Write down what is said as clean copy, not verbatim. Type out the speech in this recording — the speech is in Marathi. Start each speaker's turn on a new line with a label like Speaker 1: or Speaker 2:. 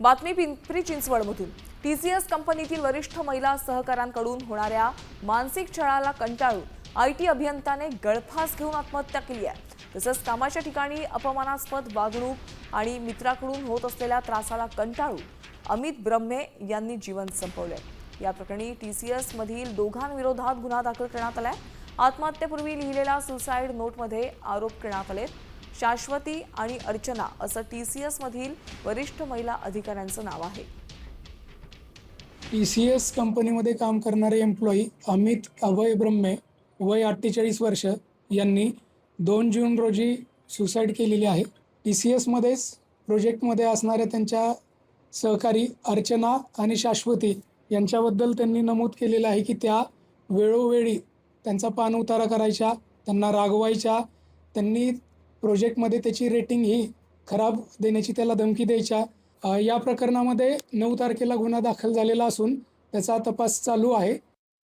Speaker 1: बातमी पिंपरी चिंचवडमधून टीसीएस कंपनीतील वरिष्ठ महिला सहकाऱ्यांकडून होणाऱ्या मानसिक छळाला कंटाळून आयटी अभियंत्याने गळफास घेऊन आत्महत्या केली आहे। तसंच कामाच्या ठिकाणी अपमानास्पद वागणूक आणि मित्राकडून होत असलेल्या त्रासाला कंटाळून अमित ब्रह्मे यांनी जीवन संपवले। या प्रकरणी टीसीएस मधील दोघांविरोधात गुन्हा दाखल करण्यात आलाय। आत्महत्येपूर्वी लिहिलेल्या सुसाइड नोटमध्ये आरोप करण्यात आले। शाश्वती आणि अर्चना असं टीसीएस मधील वरिष्ठ महिला अधिकाऱ्यांचं नाव आहे।
Speaker 2: टीसीएस कंपनीमध्ये काम करणारे एम्प्लॉई अमित अभय ब्रह्मे वय 48 वर्ष यांनी 2 जून रोजी सुसाईड केलेली आहे। टीसीएसमध्येच प्रोजेक्टमध्ये असणाऱ्या त्यांच्या सहकारी अर्चना आणि शाश्वती यांच्याबद्दल त्यांनी नमूद केलेलं आहे की त्या वेळोवेळी त्यांचा पाणउतारा करायच्या, त्यांना रागवायच्या, त्यांनी प्रोजेक्टमध्ये त्याची रेटिंग ही खराब देण्याची त्याला धमकी द्यायच्या। या प्रकरणामध्ये 9 तारखेला गुन्हा दाखल झालेला असून त्याचा तपास चालू आहे।